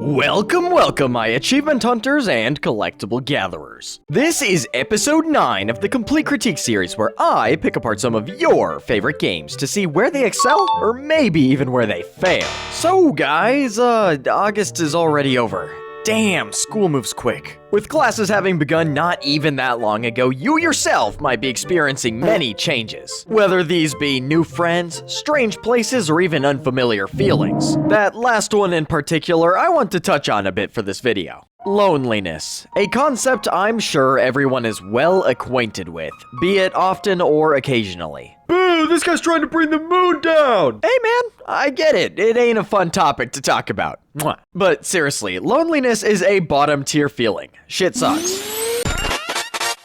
Welcome, my achievement hunters and collectible gatherers. This is episode 9 of the Complete Critique series, where I pick apart some of your favorite games to see where they excel, or maybe even where they fail. So guys, August is already over. Damn, school moves quick. With classes having begun not even that long ago, you yourself might be experiencing many changes. Whether these be new friends, strange places, or even unfamiliar feelings. That last one in particular, I want to touch on a bit for this video. Loneliness, a concept I'm sure everyone is well acquainted with, be it often or occasionally. Boo, this guy's trying to bring the mood down! Hey man, I get it. It ain't a fun topic to talk about. Mwah. But seriously, loneliness is a bottom tier feeling. Shit sucks.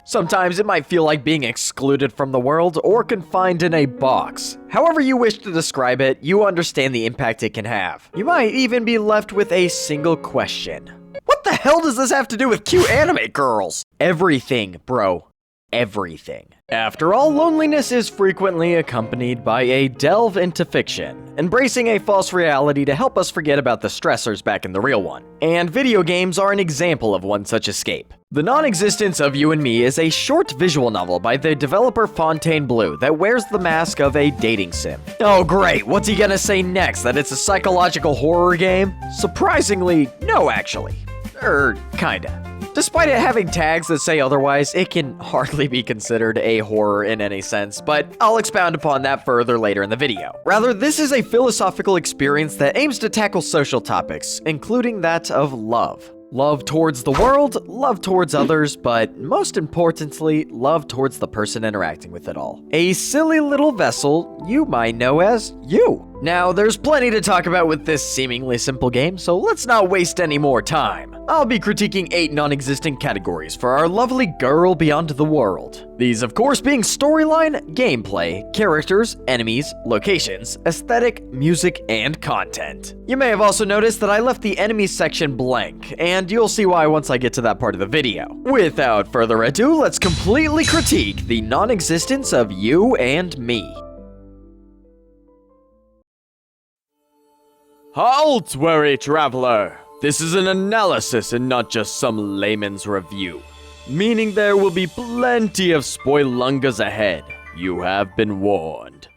Sometimes it might feel like being excluded from the world or confined in a box. However you wish to describe it, you understand the impact it can have. You might even be left with a single question. What the hell does this have to do with cute anime girls? Everything, bro. Everything. After all, loneliness is frequently accompanied by a delve into fiction, embracing a false reality to help us forget about the stressors back in the real one. And video games are an example of one such escape. The Non-Existence of You and Me is a short visual novel by the developer Fontainebleau that wears the mask of a dating sim. Oh great, what's he gonna say next? That it's a psychological horror game? Surprisingly, no actually. Kinda. Despite it having tags that say otherwise, it can hardly be considered a horror in any sense, but I'll expound upon that further later in the video. Rather, this is a philosophical experience that aims to tackle social topics, including that of love. Love towards the world, love towards others, but most importantly, love towards the person interacting with it all. A silly little vessel you might know as you. Now, there's plenty to talk about with this seemingly simple game, so let's not waste any more time. I'll be critiquing 8 non-existent categories for our lovely girl beyond the world. These, of course, being storyline, gameplay, characters, enemies, locations, aesthetic, music, and content. You may have also noticed that I left the enemies section blank, and you'll see why once I get to that part of the video. Without further ado, let's completely critique the non-existence of you and me. Halt, weary traveler! This is an analysis and not just some layman's review. Meaning there will be plenty of spoilungas ahead. You have been warned.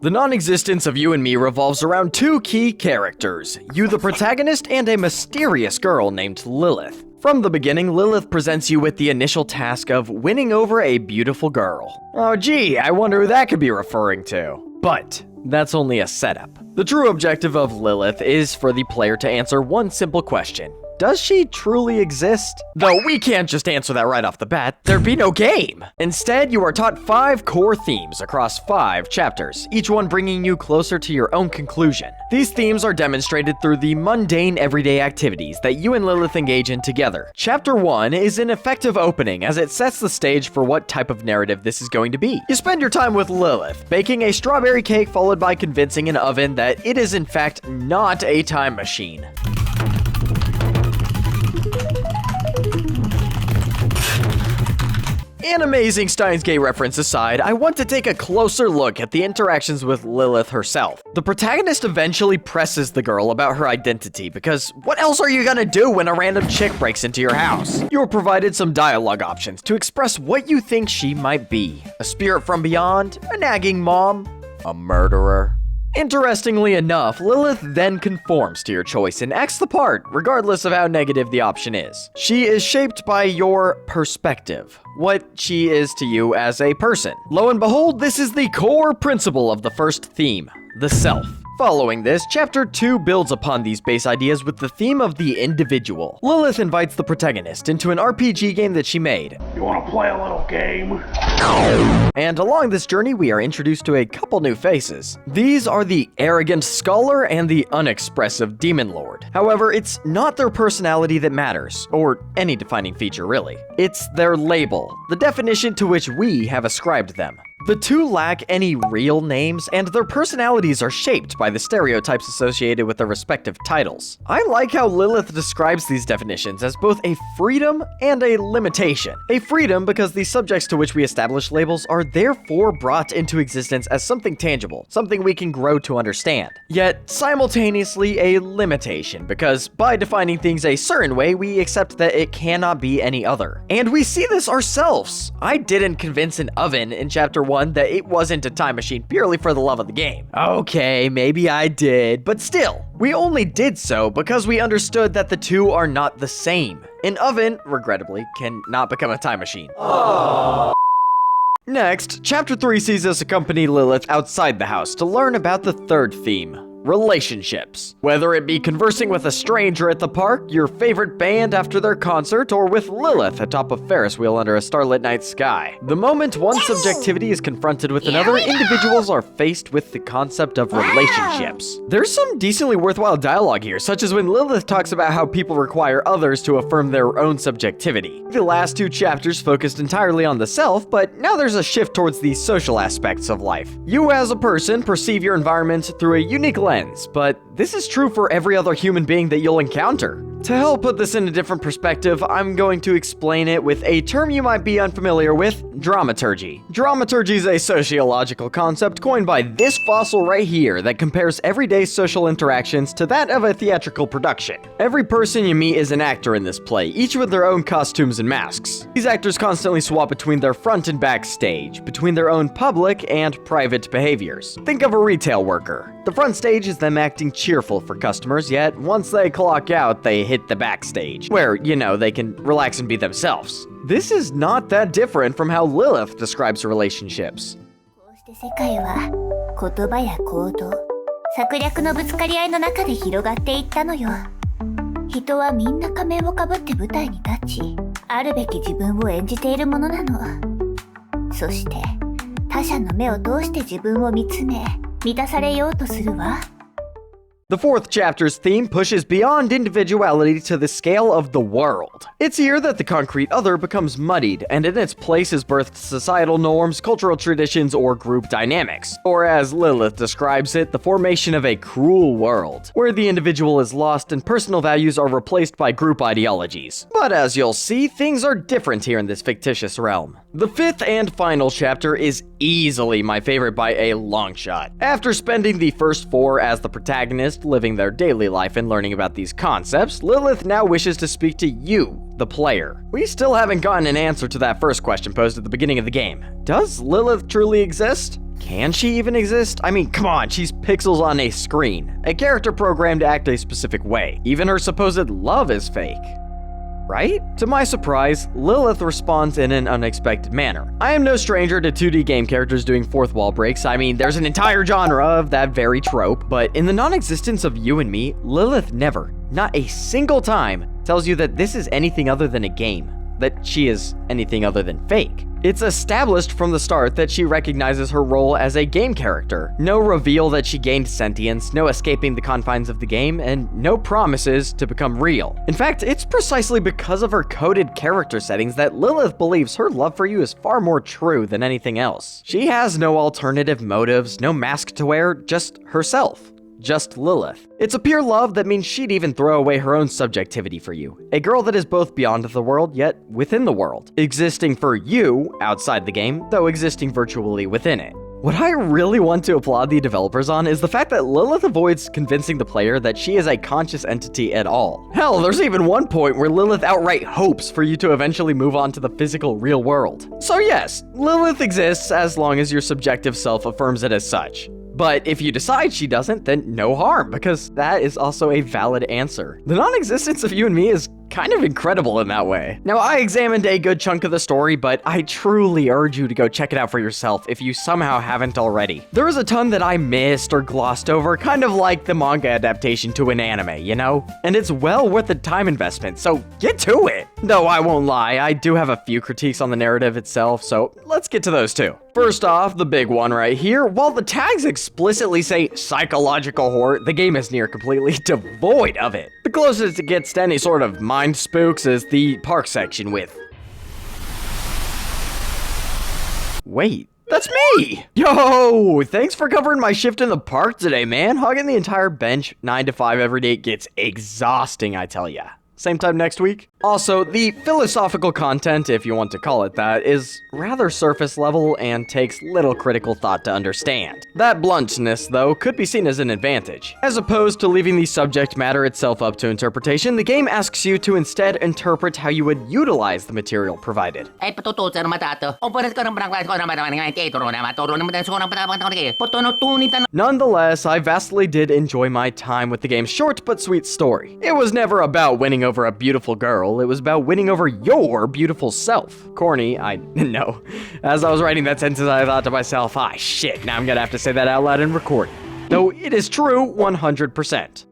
The non-existence of You and Me revolves around 2 key characters, you the protagonist and a mysterious girl named Lilith. From the beginning, Lilith presents you with the initial task of winning over a beautiful girl. Oh gee, I wonder who that could be referring to. But that's only a setup. The true objective of Lilith is for the player to answer one simple question. Does she truly exist? Though we can't just answer that right off the bat, there'd be no game. Instead, you are taught 5 core themes across 5 chapters, each one bringing you closer to your own conclusion. These themes are demonstrated through the mundane everyday activities that you and Lilith engage in together. Chapter 1 is an effective opening as it sets the stage for what type of narrative this is going to be. You spend your time with Lilith, baking a strawberry cake followed by convincing an oven that it is in fact not a time machine. An amazing Steins Gate reference aside, I want to take a closer look at the interactions with Lilith herself. The protagonist eventually presses the girl about her identity because what else are you gonna do when a random chick breaks into your house? You're provided some dialogue options to express what you think she might be. A spirit from beyond, a nagging mom, a murderer. Interestingly enough, Lilith then conforms to your choice and acts the part, regardless of how negative the option is. She is shaped by your perspective, what she is to you as a person. Lo and behold, this is the core principle of the first theme, the self. Following this, Chapter 2 builds upon these base ideas with the theme of the individual. Lilith invites the protagonist into an RPG game that she made. You wanna play a little game? And along this journey, we are introduced to a couple new faces. These are the arrogant scholar and the unexpressive demon lord. However, it's not their personality that matters, or any defining feature really. It's their label, the definition to which we have ascribed them. The two lack any real names, and their personalities are shaped by the stereotypes associated with their respective titles. I like how Lilith describes these definitions as both a freedom and a limitation. A freedom because the subjects to which we establish labels are therefore brought into existence as something tangible, something we can grow to understand. Yet, simultaneously a limitation, because by defining things a certain way, we accept that it cannot be any other. And we see this ourselves. I didn't convince an oven in Chapter 1 that it wasn't a time machine purely for the love of the game. Okay, maybe I did, but still, we only did so because we understood that the two are not the same. An oven, regrettably, cannot become a time machine. Aww. Next, Chapter 3 sees us accompany Lilith outside the house to learn about the third theme: relationships. Whether it be conversing with a stranger at the park, your favorite band after their concert, or with Lilith atop a Ferris wheel under a starlit night sky. The moment one subjectivity is confronted with another, individuals are faced with the concept of relationships. There's some decently worthwhile dialogue here, such as when Lilith talks about how people require others to affirm their own subjectivity. The last two chapters focused entirely on the self, but now there's a shift towards the social aspects of life. You as a person perceive your environment through a unique lens, but this is true for every other human being that you'll encounter. To help put this in a different perspective, I'm going to explain it with a term you might be unfamiliar with: dramaturgy. Dramaturgy is a sociological concept coined by this fossil right here that compares everyday social interactions to that of a theatrical production. Every person you meet is an actor in this play, each with their own costumes and masks. These actors constantly swap between their front and back stage, between their own public and private behaviors. Think of a retail worker. The front stage is them acting cheerful for customers, yet once they clock out, they hit the backstage, where, they can relax and be themselves. This is not that different from how Lilith describes relationships. こうして世界は言葉や行動、策略のぶつかり合いの中で広がっていったのよ。人はみんな仮面をかぶって舞台に立ち、あるべき自分を演じているものなの。そして他者の目を通して自分を見つめ、満たされようとするわ。The fourth chapter's theme pushes beyond individuality to the scale of the world. It's here that the concrete other becomes muddied, and in its place is birthed societal norms, cultural traditions, or group dynamics. Or as Lilith describes it, the formation of a cruel world, where the individual is lost and personal values are replaced by group ideologies. But as you'll see, things are different here in this fictitious realm. The fifth and final chapter is easily my favorite by a long shot. After spending the first four as the protagonist, living their daily life and learning about these concepts, Lilith now wishes to speak to you, the player. We still haven't gotten an answer to that first question posed at the beginning of the game. Does Lilith truly exist? Can she even exist? I mean, come on, she's pixels on a screen, a character programmed to act a specific way. Even her supposed love is fake. Right? To my surprise, Lilith responds in an unexpected manner. I am no stranger to 2D game characters doing fourth wall breaks. I mean, there's an entire genre of that very trope, but in the non-existence of You and Me, Lilith never, not a single time, tells you that this is anything other than a game, that she is anything other than fake. It's established from the start that she recognizes her role as a game character. No reveal that she gained sentience, no escaping the confines of the game, and no promises to become real. In fact, it's precisely because of her coded character settings that Lilith believes her love for you is far more true than anything else. She has no alternative motives, no mask to wear, just herself. Just Lilith. It's a pure love that means she'd even throw away her own subjectivity for you. A girl that is both beyond the world, yet within the world. Existing for you, outside the game, though existing virtually within it. What I really want to applaud the developers on is the fact that Lilith avoids convincing the player that she is a conscious entity at all. Hell, there's even one point where Lilith outright hopes for you to eventually move on to the physical real world. So yes, Lilith exists as long as your subjective self affirms it as such. But if you decide she doesn't, then no harm, because that is also a valid answer. The non-existence of You and Me is kind of incredible in that way. Now, I examined a good chunk of the story, but I truly urge you to go check it out for yourself if you somehow haven't already. There was a ton that I missed or glossed over, kind of like the manga adaptation to an anime, you know? And it's well worth the time investment, so get to it! Though I won't lie, I do have a few critiques on the narrative itself, so let's get to those too. First off, the big one right here, while the tags explicitly say psychological horror, the game is near completely devoid of it. The closest it gets to any sort of mind spooks is the park section with... Wait, That's me! Yo, thanks for covering my shift in the park today, man. Hugging the entire bench 9 to 5 every day gets exhausting, I tell ya. Same time next week. Also, the philosophical content, if you want to call it that, is rather surface level and takes little critical thought to understand. That bluntness, though, could be seen as an advantage. As opposed to leaving the subject matter itself up to interpretation, the game asks you to instead interpret how you would utilize the material provided. Nonetheless, I vastly did enjoy my time with the game's short but sweet story. It was never about winning over a beautiful girl, it was about winning over your beautiful self. Corny, I know. As I was writing that sentence, I thought to myself, shit, now I'm gonna have to say that out loud and record it. Though it is true 100%.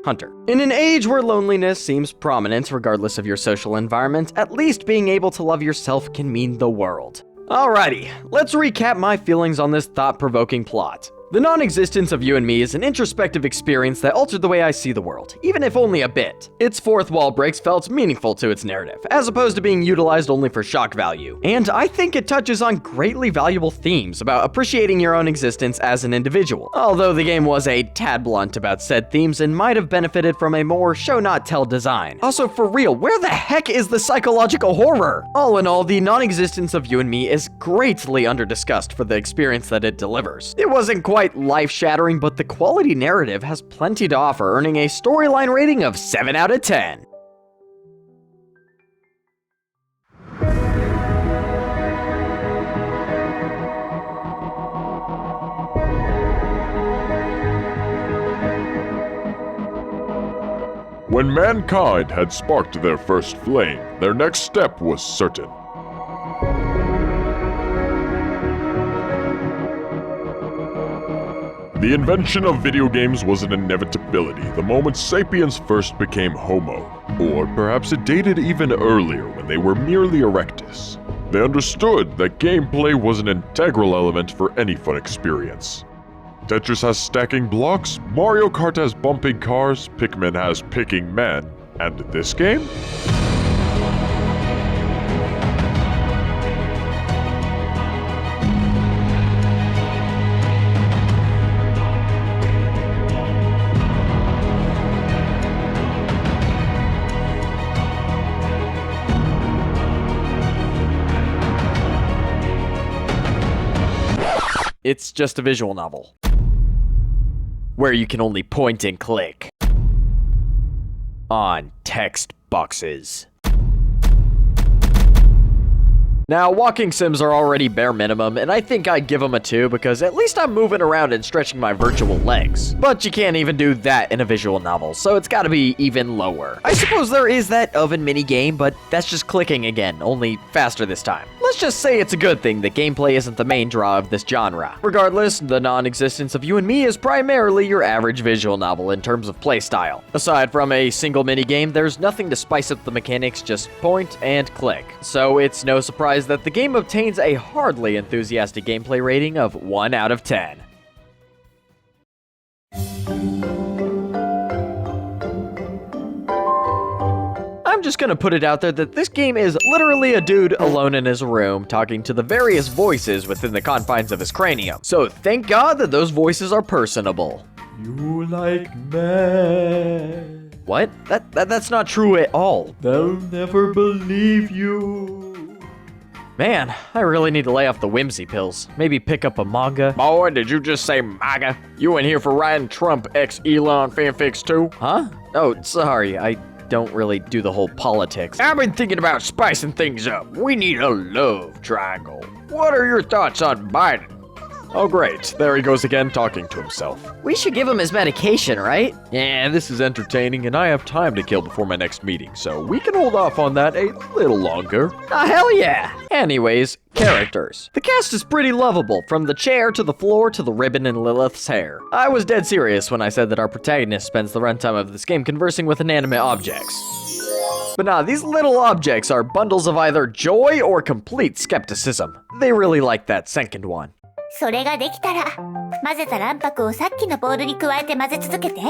Hunter. In an age where loneliness seems prominent regardless of your social environment, at least being able to love yourself can mean the world. Alrighty, let's recap my feelings on this thought-provoking plot. The non-existence of you and me is an introspective experience that altered the way I see the world, even if only a bit. Its fourth wall breaks felt meaningful to its narrative, as opposed to being utilized only for shock value. And I think it touches on greatly valuable themes about appreciating your own existence as an individual. Although the game was a tad blunt about said themes and might have benefited from a more show-not-tell design. Also, for real, where the heck is the psychological horror? All in all, the non-existence of you and me is greatly under-discussed for the experience that it delivers. It wasn't quite life-shattering, but the quality narrative has plenty to offer, earning a storyline rating of 7 out of 10. When mankind had sparked their first flame, their next step was certain. The invention of video games was an inevitability the moment sapiens first became Homo. Or perhaps it dated even earlier when they were merely Erectus. They understood that gameplay was an integral element for any fun experience. Tetris has stacking blocks, Mario Kart has bumping cars, Pikmin has picking men, and this game? It's just a visual novel, where you can only point and click on text boxes. Now, walking sims are already bare minimum, and I think I'd give them a 2 because at least I'm moving around and stretching my virtual legs. But you can't even do that in a visual novel, so it's gotta be even lower. I suppose there is that oven minigame, but that's just clicking again, only faster this time. Let's just say it's a good thing that gameplay isn't the main draw of this genre. Regardless, the non-existence of you and me is primarily your average visual novel in terms of playstyle. Aside from a single minigame, there's nothing to spice up the mechanics, just point and click. So it's no surprise that the game obtains a hardly enthusiastic gameplay rating of 1 out of 10. I'm just gonna put it out there that this game is literally a dude alone in his room talking to the various voices within the confines of his cranium. So thank God that those voices are personable. You like men. What? That's not true at all. They'll never believe you. Man, I really need to lay off the whimsy pills. Maybe pick up a manga. Boy, did you just say MAGA? You in here for writing Trump x Elon fanfics too? Huh? Oh, sorry, I don't really do the whole politics. I've been thinking about spicing things up. We need a love triangle. What are your thoughts on Biden? Oh great, there he goes again talking to himself. We should give him his medication, right? Yeah, this is entertaining and I have time to kill before my next meeting, so we can hold off on that a little longer. Ah, hell yeah! Anyways, characters. The cast is pretty lovable, from the chair to the floor to the ribbon in Lilith's hair. I was dead serious when I said that our protagonist spends the runtime of this game conversing with inanimate objects. But nah, these little objects are bundles of either joy or complete skepticism. They really like that second one. それができたら、混ぜた卵白をさっきのボウルに加えて混ぜ続けて。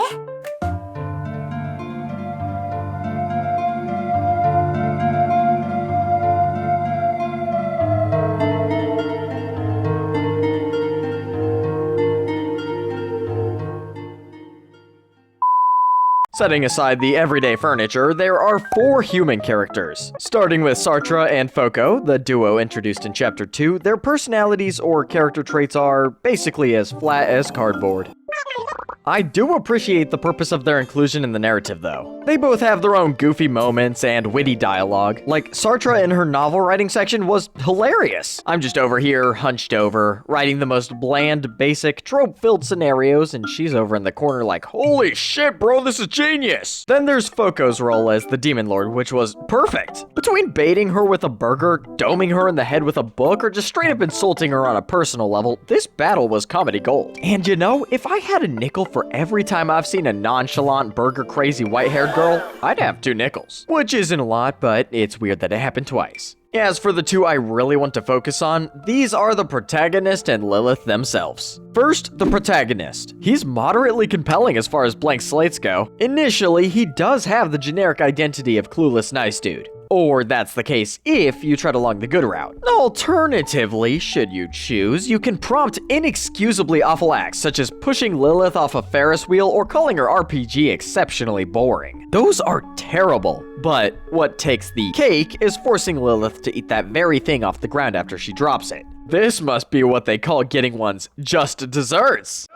Setting aside the everyday furniture, there are 4 human characters. Starting with Sartre and Foco, the duo introduced in Chapter 2, their personalities or character traits are basically as flat as cardboard. I do appreciate the purpose of their inclusion in the narrative, though. They both have their own goofy moments and witty dialogue. Like, Sartre in her novel writing section was hilarious. I'm just over here, hunched over, writing the most bland, basic, trope-filled scenarios, and she's over in the corner like, holy shit, bro, this is genius! Then there's Foco's role as the Demon Lord, which was perfect. Between baiting her with a burger, doming her in the head with a book, or just straight up insulting her on a personal level, this battle was comedy gold. And you know, if I had a nickel for every time I've seen a nonchalant, burger-crazy, white-haired girl, I'd have 2 nickels. Which isn't a lot, but it's weird that it happened twice. As for the 2 I really want to focus on, these are the protagonist and Lilith themselves. First, the protagonist. He's moderately compelling as far as blank slates go. Initially, he does have the generic identity of clueless nice dude. Or that's the case if you tread along the good route. Alternatively, should you choose, you can prompt inexcusably awful acts such as pushing Lilith off a Ferris wheel or calling her RPG exceptionally boring. Those are terrible, but what takes the cake is forcing Lilith to eat that very thing off the ground after she drops it. This must be what they call getting one's just desserts.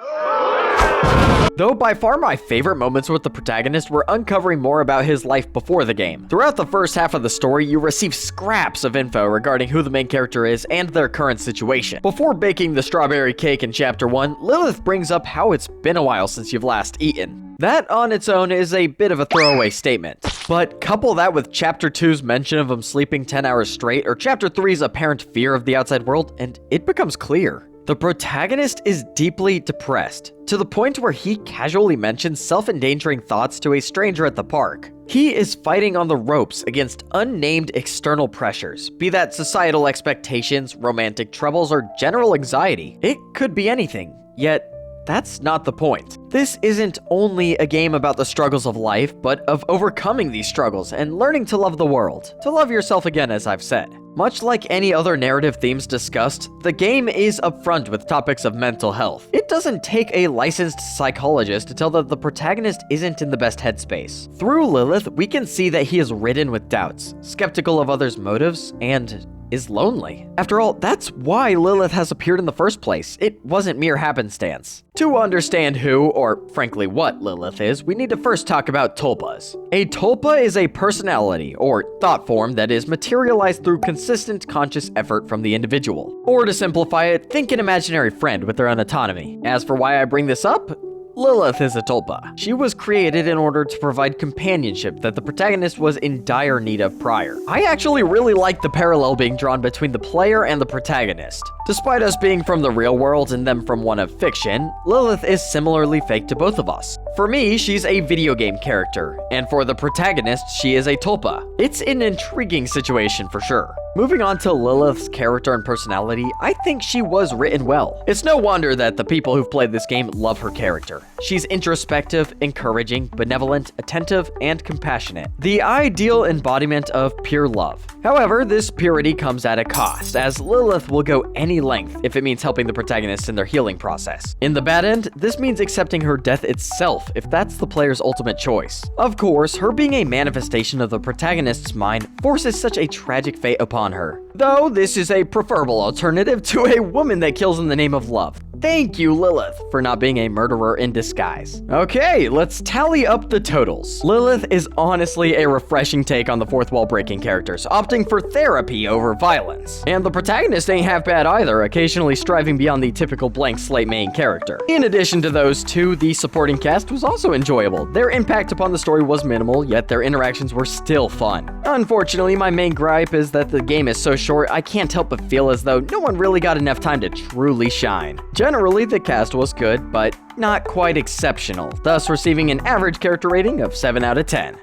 Though by far my favorite moments with the protagonist were uncovering more about his life before the game. Throughout the first half of the story, you receive scraps of info regarding who the main character is and their current situation. Before baking the strawberry cake in Chapter 1, Lilith brings up how it's been a while since you've last eaten. That on its own is a bit of a throwaway statement. But couple that with Chapter 2's mention of him sleeping 10 hours straight, or Chapter 3's apparent fear of the outside world, and it becomes clear. The protagonist is deeply depressed, to the point where he casually mentions self-endangering thoughts to a stranger at the park. He is fighting on the ropes against unnamed external pressures, be that societal expectations, romantic troubles, or general anxiety. It could be anything, yet that's not the point. This isn't only a game about the struggles of life, but of overcoming these struggles and learning to love the world. To love yourself again, as I've said. Much like any other narrative themes discussed, the game is upfront with topics of mental health. It doesn't take a licensed psychologist to tell that the protagonist isn't in the best headspace. Through Lilith, we can see that he is ridden with doubts, skeptical of others' motives, and is lonely. After all, that's why Lilith has appeared in the first place. It wasn't mere happenstance. To understand who, or frankly what Lilith is, we need to first talk about tulpas. A tulpa is a personality, or thought form that is materialized through consistent conscious effort from the individual. Or to simplify it, think an imaginary friend with their own autonomy. As for why I bring this up, Lilith is a tulpa. She was created in order to provide companionship that the protagonist was in dire need of prior. I actually really like the parallel being drawn between the player and the protagonist. Despite us being from the real world and them from one of fiction, Lilith is similarly fake to both of us. For me, she's a video game character, and for the protagonist, she is a tulpa. It's an intriguing situation for sure. Moving on to Lilith's character and personality, I think she was written well. It's no wonder that the people who've played this game love her character. She's introspective, encouraging, benevolent, attentive, and compassionate. The ideal embodiment of pure love. However, this purity comes at a cost, as Lilith will go any length if it means helping the protagonist in their healing process. In the bad end, this means accepting her death itself if that's the player's ultimate choice. Of course, her being a manifestation of the protagonist's mind forces such a tragic fate upon her. Though this is a preferable alternative to a woman that kills in the name of love. Thank you, Lilith, for not being a murderer in disguise. Okay, let's tally up the totals. Lilith is honestly a refreshing take on the fourth wall breaking characters, opting for therapy over violence. And the protagonist ain't half bad either, occasionally striving beyond the typical blank slate main character. In addition to those two, the supporting cast was also enjoyable. Their impact upon the story was minimal, yet their interactions were still fun. Unfortunately, my main gripe is that the game is so short, I can't help but feel as though no one really got enough time to truly shine. Generally, the cast was good, but not quite exceptional, thus receiving an average character rating of 7 out of 10.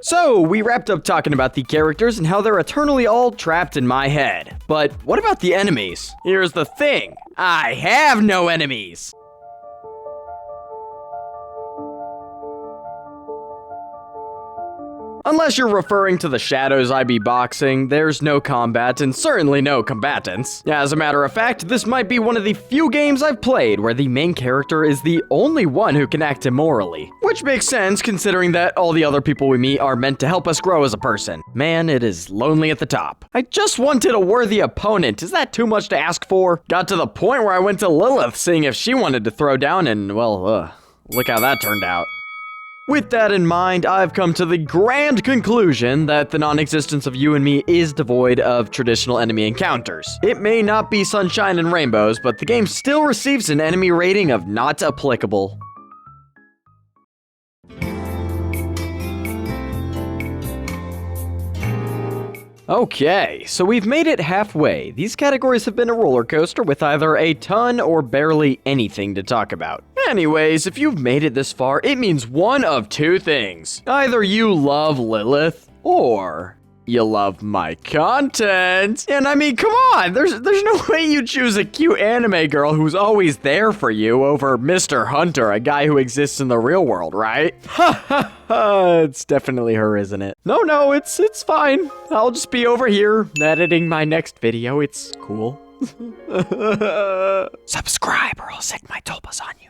So, we wrapped up talking about the characters and how they're eternally all trapped in my head. But what about the enemies? Here's the thing, I have no enemies! Unless you're referring to the shadows I be boxing, there's no combat and certainly no combatants. As a matter of fact, this might be one of the few games I've played where the main character is the only one who can act immorally. Which makes sense considering that all the other people we meet are meant to help us grow as a person. Man, it is lonely at the top. I just wanted a worthy opponent. Is that too much to ask for? Got to the point where I went to Lilith seeing if she wanted to throw down and, well, look how that turned out. With that in mind, I've come to the grand conclusion that the non-existence of you and me is devoid of traditional enemy encounters. It may not be sunshine and rainbows, but the game still receives an enemy rating of not applicable. Okay, so we've made it halfway. These categories have been a roller coaster with either a ton or barely anything to talk about. Anyways, if you've made it this far, it means one of two things. Either you love Lilith, or you love my content. And I mean, come on, there's no way you choose a cute anime girl who's always there for you over Mr. Hunter, a guy who exists in the real world, right? Ha ha ha, it's definitely her, isn't it? No, it's fine. I'll just be over here editing my next video. It's cool. Subscribe or I'll sick my tulpas on you.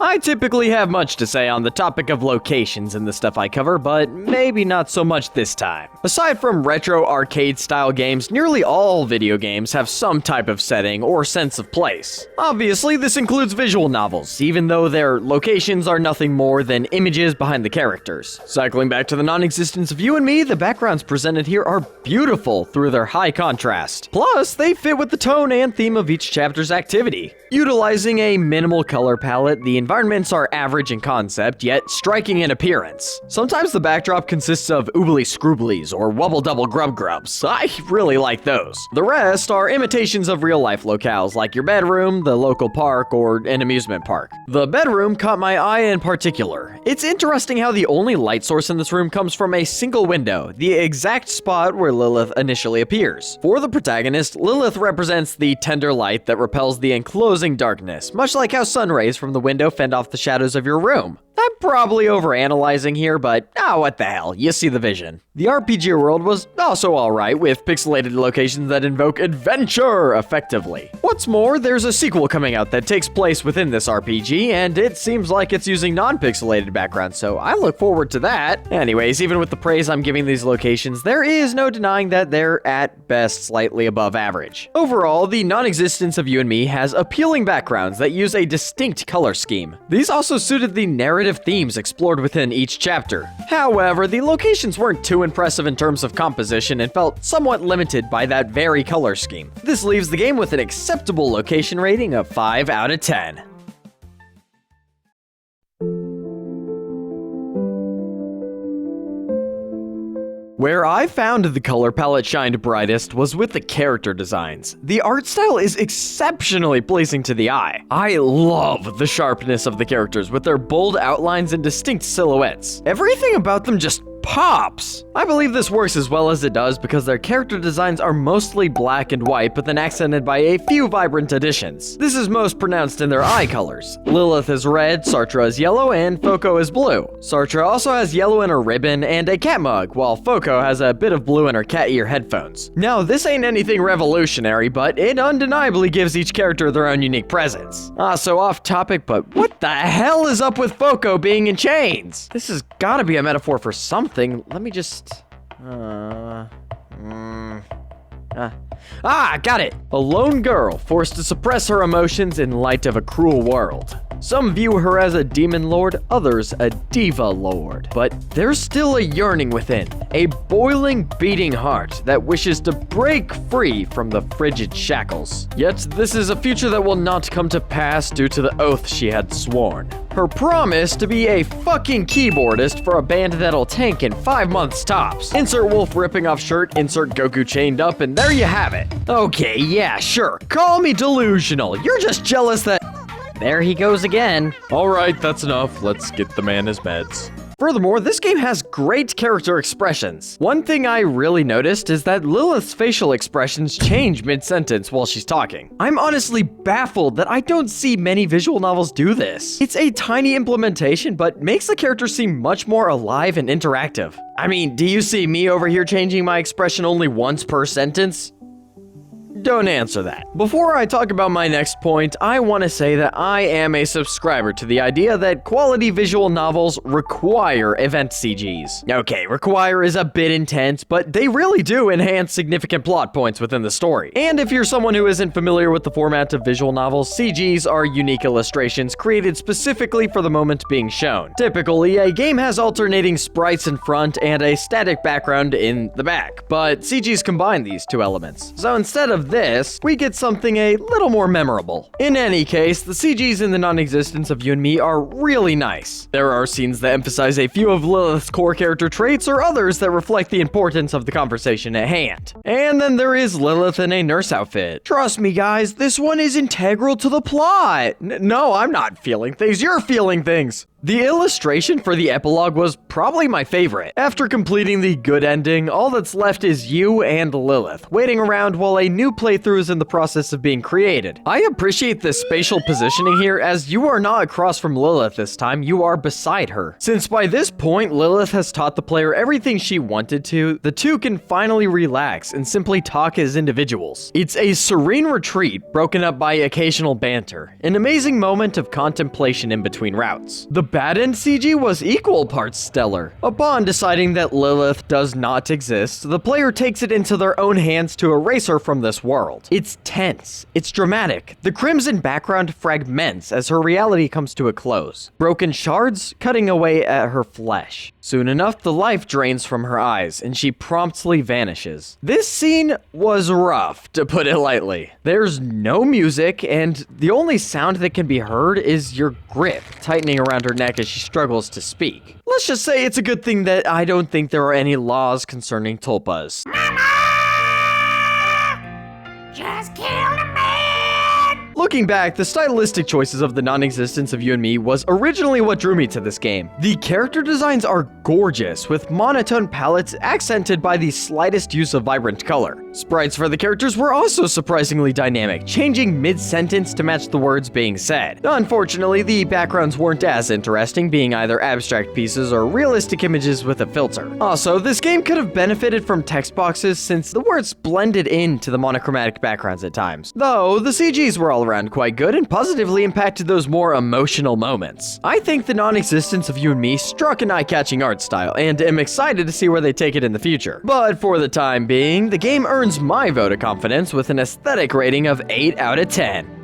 I typically have much to say on the topic of locations in the stuff I cover, but maybe not so much this time. Aside from retro arcade-style games, nearly all video games have some type of setting or sense of place. Obviously, this includes visual novels, even though their locations are nothing more than images behind the characters. Cycling back to the non-existence of you and me, the backgrounds presented here are beautiful through their high contrast. Plus, they fit with the tone and theme of each chapter's activity. Utilizing a minimal color palette, the environments are average in concept, yet striking in appearance. Sometimes the backdrop consists of oobly scrooblies or wubble-double grub-grubs. I really like those. The rest are imitations of real-life locales, like your bedroom, the local park, or an amusement park. The bedroom caught my eye in particular. It's interesting how the only light source in this room comes from a single window, the exact spot where Lilith initially appears. For the protagonist, Lilith represents the tender light that repels the enclosing darkness, much like how sun rays from the window fend off the shadows of your room. I'm probably overanalyzing here, but what the hell, you see the vision. The RPG world was also alright, with pixelated locations that invoke adventure effectively. What's more, there's a sequel coming out that takes place within this RPG, and it seems like it's using non-pixelated backgrounds, so I look forward to that. Anyways, even with the praise I'm giving these locations, there is no denying that they're at best slightly above average. Overall, the non-existence of you and me has appealing backgrounds that use a distinct color scheme. These also suited the narrative themes explored within each chapter. However, the locations weren't too impressive in terms of composition and felt somewhat limited by that very color scheme. This leaves the game with an acceptable location rating of 5 out of 10. Where I found the color palette shined brightest was with the character designs. The art style is exceptionally pleasing to the eye. I love the sharpness of the characters with their bold outlines and distinct silhouettes. Everything about them just pops. I believe this works as well as it does because their character designs are mostly black and white, but then accented by a few vibrant additions. This is most pronounced in their eye colors. Lilith is red, Sartra is yellow, and Foco is blue. Sartra also has yellow in her ribbon and a cat mug, while Foco has a bit of blue in her cat ear headphones. Now, this ain't anything revolutionary, but it undeniably gives each character their own unique presence. So off topic, but what the hell is up with Foco being in chains? This has gotta be a metaphor for something. Let me just... got it! A lone girl forced to suppress her emotions in light of a cruel world. Some view her as a demon lord, others a diva lord. But there's still a yearning within, a boiling, beating heart that wishes to break free from the frigid shackles. Yet this is a future that will not come to pass due to the oath she had sworn. Her promise to be a fucking keyboardist for a band that'll tank in 5 months tops. Insert wolf ripping off shirt, insert Goku chained up, and there you have it. Okay, yeah, sure, call me delusional. You're just jealous that... There he goes again. Alright, that's enough. Let's get the man his meds. Furthermore, this game has great character expressions. One thing I really noticed is that Lilith's facial expressions change mid-sentence while she's talking. I'm honestly baffled that I don't see many visual novels do this. It's a tiny implementation, but makes the character seem much more alive and interactive. I mean, do you see me over here changing my expression only once per sentence? Don't answer that. Before I talk about my next point, I want to say that I am a subscriber to the idea that quality visual novels require event CGs. Okay, require is a bit intense, but they really do enhance significant plot points within the story. And if you're someone who isn't familiar with the format of visual novels, CGs are unique illustrations created specifically for the moment being shown. Typically, a game has alternating sprites in front and a static background in the back, but CGs combine these two elements. So instead of this, we get something a little more memorable. In any case, the CGs in the non-existence of You and Me are really nice. There are scenes that emphasize a few of Lilith's core character traits or others that reflect the importance of the conversation at hand. And then there is Lilith in a nurse outfit. Trust me guys, this one is integral to the plot. No, I'm not feeling things, you're feeling things. The illustration for the epilogue was probably my favorite. After completing the good ending, all that's left is you and Lilith, waiting around while a new playthrough is in the process of being created. I appreciate the spatial positioning here, as you are not across from Lilith this time, you are beside her. Since by this point, Lilith has taught the player everything she wanted to, the two can finally relax and simply talk as individuals. It's a serene retreat broken up by occasional banter, an amazing moment of contemplation in between routes. The bad end CG was equal parts stellar. Upon deciding that Lilith does not exist, the player takes it into their own hands to erase her from this world. It's tense, it's dramatic. The crimson background fragments as her reality comes to a close. Broken shards cutting away at her flesh. Soon enough, the life drains from her eyes, and she promptly vanishes. This scene was rough, to put it lightly. There's no music, and the only sound that can be heard is your grip tightening around her neck as she struggles to speak. Let's just say it's a good thing that I don't think there are any laws concerning tulpas. Just kill the man! Looking back, the stylistic choices of the non-existence of You and Me was originally what drew me to this game. The character designs are gorgeous, with monotone palettes accented by the slightest use of vibrant color. Sprites for the characters were also surprisingly dynamic, changing mid-sentence to match the words being said. Unfortunately, the backgrounds weren't as interesting, being either abstract pieces or realistic images with a filter. Also, this game could have benefited from text boxes since the words blended into the monochromatic backgrounds at times. Though, the CGs were all around quite good and positively impacted those more emotional moments. I think the non-existence of You and Me struck an eye-catching art style, and am excited to see where they take it in the future. But for the time being, the game earns my vote of confidence with an aesthetic rating of 8 out of 10.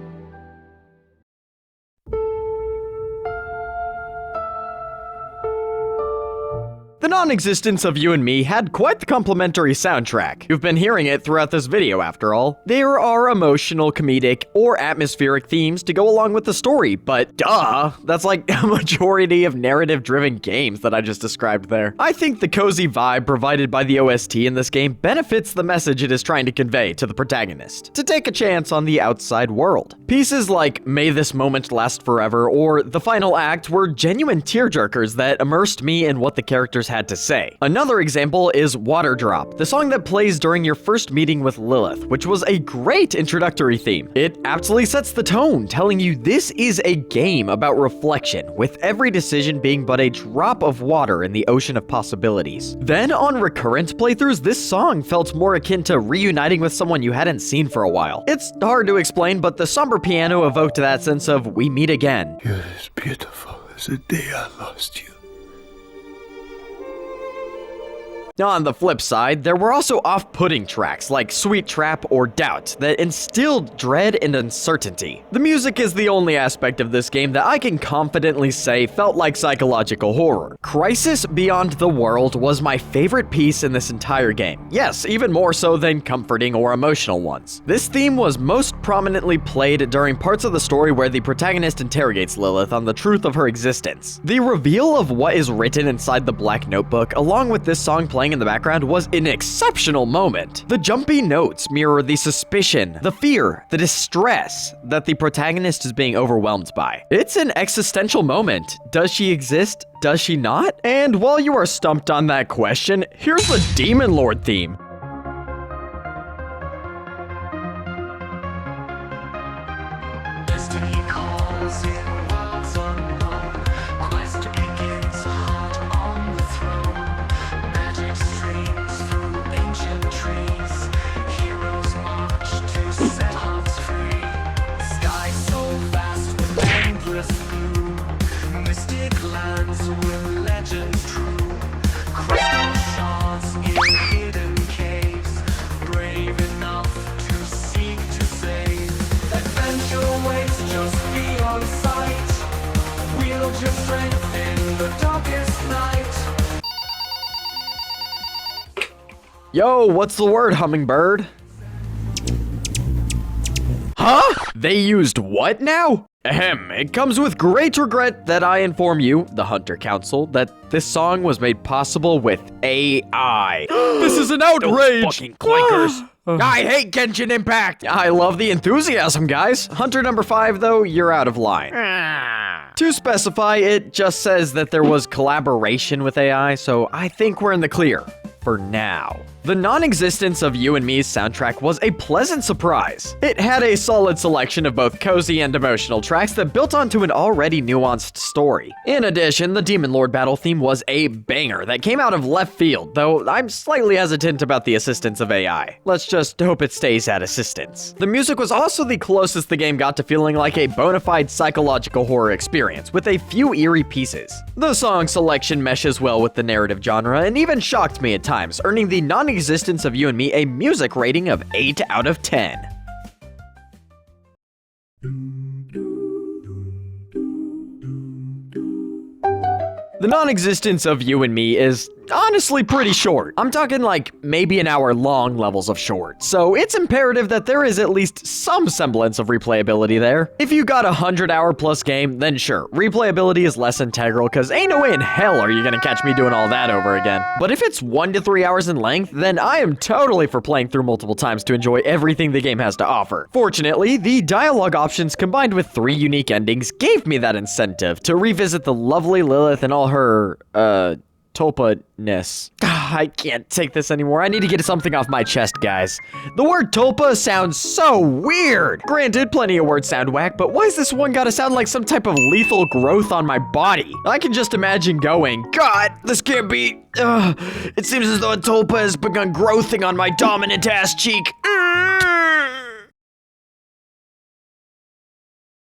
The non-existence of You and Me had quite the complimentary soundtrack. You've been hearing it throughout this video after all. There are emotional, comedic, or atmospheric themes to go along with the story, but duh, that's like a majority of narrative-driven games that I just described there. I think the cozy vibe provided by the OST in this game benefits the message it is trying to convey to the protagonist, to take a chance on the outside world. Pieces like May This Moment Last Forever or The Final Act were genuine tearjerkers that immersed me in what the characters had to say. Another example is Water Drop, the song that plays during your first meeting with Lilith, which was a great introductory theme. It absolutely sets the tone, telling you this is a game about reflection, with every decision being but a drop of water in the ocean of possibilities. Then on recurrent playthroughs, this song felt more akin to reuniting with someone you hadn't seen for a while. It's hard to explain, but the somber piano evoked that sense of we meet again. You're as beautiful as the day I lost you. On the flip side, there were also off-putting tracks like Sweet Trap or Doubt that instilled dread and uncertainty. The music is the only aspect of this game that I can confidently say felt like psychological horror. Crisis Beyond the World was my favorite piece in this entire game. Yes, even more so than comforting or emotional ones. This theme was most prominently played during parts of the story where the protagonist interrogates Lilith on the truth of her existence. The reveal of what is written inside the Black Notebook, along with this song playing playing in the background was an exceptional moment. The jumpy notes mirror the suspicion, the fear, the distress that the protagonist is being overwhelmed by. It's an existential moment. Does she exist? Does she not? And while you are stumped on that question, here's the Demon Lord theme. Destiny calls in worlds unknown. Quest begins, heart on the throne. Magic streams through ancient trees. Heroes march to set hearts free. Sky so vast with endless blue. Mystic lands with legends true. Crystal shards in hidden caves. Brave enough to seek to save. Adventure waits just beyond sight. Wield your strength in the darkest night. Yo, what's the word, hummingbird? Huh? They used what now? Ahem, it comes with great regret that I inform you, the Hunter Council, that this song was made possible with AI. This is an outrage! Fucking clankers. I hate Genshin Impact! I love the enthusiasm, guys. Hunter number 5, though, you're out of line. To specify, it just says that there was collaboration with AI, so I think we're in the clear. For now. The non-existence of You and Me's soundtrack was a pleasant surprise. It had a solid selection of both cozy and emotional tracks that built onto an already nuanced story. In addition, the Demon Lord battle theme was a banger that came out of left field, though I'm slightly hesitant about the assistance of AI. Let's just hope it stays at assistance. The music was also the closest the game got to feeling like a bona fide psychological horror experience, with a few eerie pieces. The song selection meshes well with the narrative genre and even shocked me at times, earning the non-existence of You and Me a music rating of 8 out of 10. The non-existence of You and Me is honestly pretty short. I'm talking like maybe an hour long levels of short, so it's imperative that there is at least some semblance of replayability there. If you got a 100-hour plus game, then sure, replayability is less integral, cause ain't no way in hell are you gonna catch me doing all that over again. But if it's 1 to 3 hours in length, then I am totally for playing through multiple times to enjoy everything the game has to offer. Fortunately, the dialogue options combined with 3 unique endings gave me that incentive to revisit the lovely Lilith and all her, Tulpa-ness. I can't take this anymore. I need to get something off my chest, guys. The word Tulpa sounds so weird. Granted, plenty of words sound whack, but why's this one gotta sound like some type of lethal growth on my body? I can just imagine going, God, this can't be... it seems as though a Tulpa has begun growthing on my dominant ass cheek.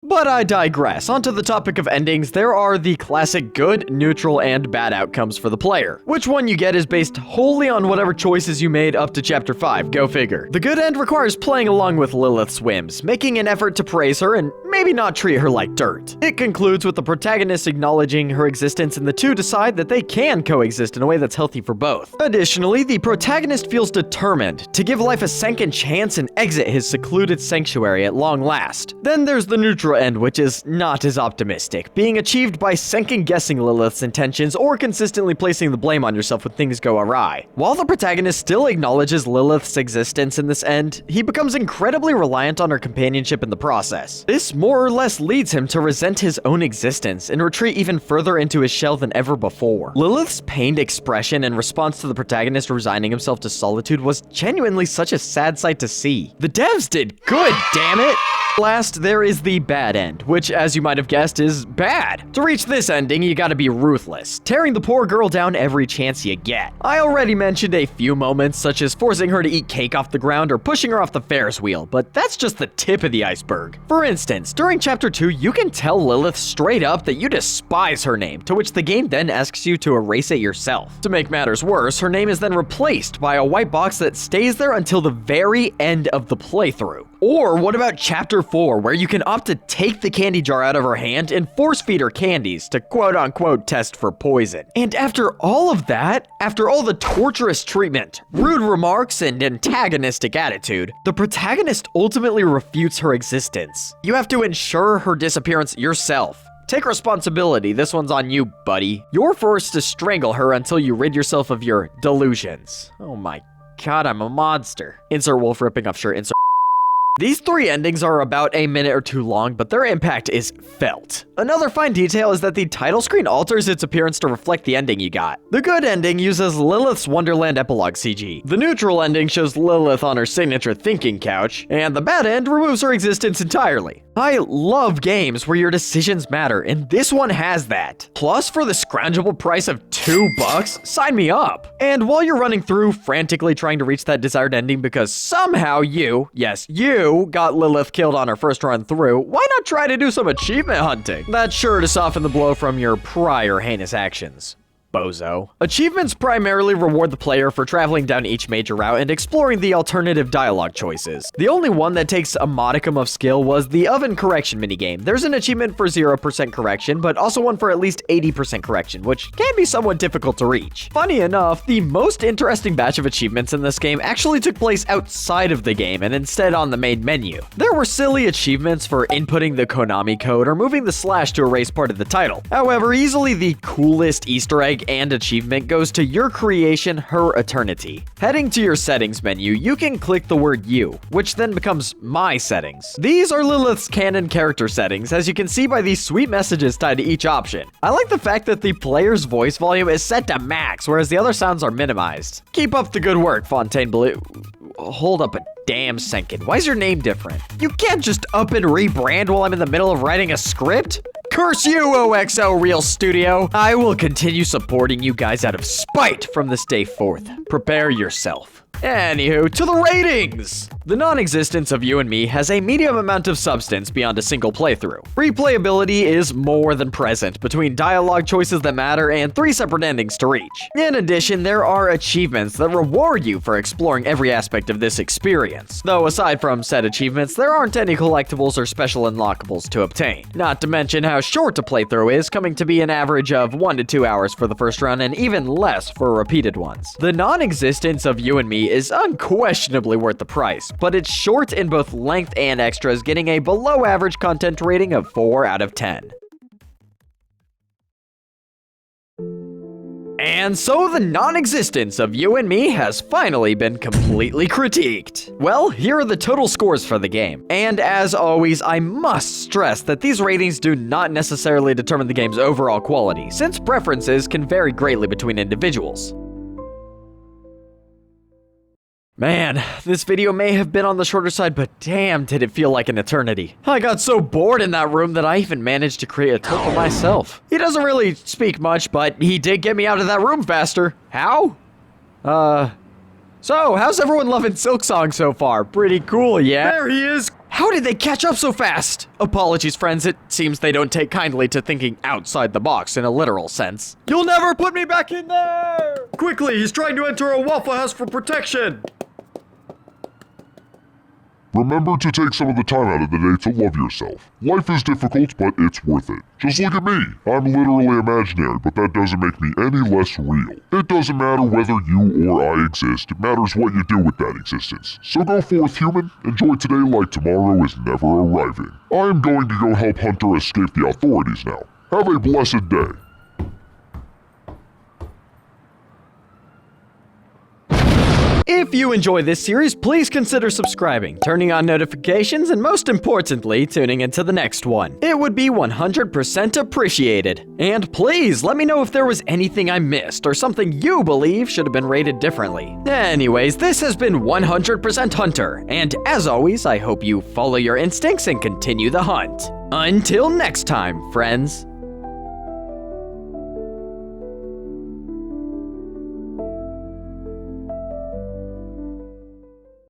But I digress. Onto the topic of endings, there are the classic good, neutral, and bad outcomes for the player. Which one you get is based wholly on whatever choices you made up to Chapter 5, go figure. The good end requires playing along with Lilith's whims, making an effort to praise her and maybe not treat her like dirt. It concludes with the protagonist acknowledging her existence and the two decide that they can coexist in a way that's healthy for both. Additionally, the protagonist feels determined to give life a second chance and exit his secluded sanctuary at long last. Then there's the neutral end, which is not as optimistic, being achieved by second-guessing Lilith's intentions or consistently placing the blame on yourself when things go awry. While the protagonist still acknowledges Lilith's existence in this end, he becomes incredibly reliant on her companionship in the process. This more or less leads him to resent his own existence and retreat even further into his shell than ever before. Lilith's pained expression in response to the protagonist resigning himself to solitude was genuinely such a sad sight to see. The devs did good, damn it! Last, there is the bad end, which, as you might have guessed, is bad. To reach this ending, you gotta be ruthless, tearing the poor girl down every chance you get. I already mentioned a few moments, such as forcing her to eat cake off the ground or pushing her off the Ferris wheel, but that's just the tip of the iceberg. For instance, during Chapter 2, you can tell Lilith straight up that you despise her name, to which the game then asks you to erase it yourself. To make matters worse, her name is then replaced by a white box that stays there until the very end of the playthrough. Or what about Chapter 4, where you can opt to take the candy jar out of her hand and force feed her candies to quote-unquote test for poison. And after all of that, after all the torturous treatment, rude remarks, and antagonistic attitude, the protagonist ultimately refutes her existence. You have to ensure her disappearance yourself. Take responsibility, this one's on you, buddy. You're forced to strangle her until you rid yourself of your delusions. Oh my god, I'm a monster. Insert wolf ripping off shirt, insert. These 3 endings are about a minute or 2 long, but their impact is felt. Another fine detail is that the title screen alters its appearance to reflect the ending you got. The good ending uses Lilith's Wonderland epilogue CG. The neutral ending shows Lilith on her signature thinking couch, and the bad end removes her existence entirely. I love games where your decisions matter, and this one has that. Plus, for the scroungeable price of $2, sign me up. And while you're running through, frantically trying to reach that desired ending because somehow you, yes, you, got Lilith killed on her first run through, why not try to do some achievement hunting? That's sure to soften the blow from your prior heinous actions. Bozo. Achievements primarily reward the player for traveling down each major route and exploring the alternative dialogue choices. The only one that takes a modicum of skill was the oven correction minigame. There's an achievement for 0% correction, but also one for at least 80% correction, which can be somewhat difficult to reach. Funny enough, the most interesting batch of achievements in this game actually took place outside of the game and instead on the main menu. There were silly achievements for inputting the Konami code or moving the slash to erase part of the title. However, easily the coolest Easter egg and achievement goes to your creation, Her Eternity. Heading to your settings menu, you can click the word you, which then becomes my settings. These are Lilith's canon character settings, as you can see by these sweet messages tied to each option. I like the fact that the player's voice volume is set to max, whereas the other sounds are minimized. Keep up the good work, Fontaine Blue. Hold up a damn second. Why is your name different? You can't just up and rebrand while I'm in the middle of writing a script? Curse you, OXO Real Studio! I will continue supporting you guys out of spite from this day forth. Prepare yourself. Anywho, to the ratings! The non-existence of You and Me has a medium amount of substance beyond a single playthrough. Replayability is more than present between dialogue choices that matter and 3 separate endings to reach. In addition, there are achievements that reward you for exploring every aspect of this experience. Though aside from said achievements, there aren't any collectibles or special unlockables to obtain. Not to mention how short a playthrough is, coming to be an average of 1 to 2 hours for the first run and even less for repeated ones. The non-existence of You and Me is unquestionably worth the price, but it's short in both length and extras, getting a below average content rating of 4 out of 10. And so the non-existence of You and Me has finally been completely critiqued. Well, here are the total scores for the game. And as always, I must stress that these ratings do not necessarily determine the game's overall quality, since preferences can vary greatly between individuals. Man, this video may have been on the shorter side, but damn did it feel like an eternity. I got so bored in that room that I even managed to create a turtle myself. He doesn't really speak much, but he did get me out of that room faster. How? So, how's everyone loving Silksong so far? Pretty cool, yeah? There he is! How did they catch up so fast? Apologies, friends, it seems they don't take kindly to thinking outside the box in a literal sense. You'll never put me back in there! Quickly, he's trying to enter a Waffle House for protection! Remember to take some of the time out of the day to love yourself. Life is difficult, but it's worth it. Just look at me. I'm literally imaginary, but that doesn't make me any less real. It doesn't matter whether you or I exist, it matters what you do with that existence. So go forth, human, enjoy today like tomorrow is never arriving. I am going to go help Hunter escape the authorities now. Have a blessed day. If you enjoy this series, please consider subscribing, turning on notifications, and most importantly, tuning into the next one. It would be 100% appreciated. And please, let me know if there was anything I missed or something you believe should have been rated differently. Anyways, this has been 100% Hunter, and as always, I hope you follow your instincts and continue the hunt. Until next time, friends.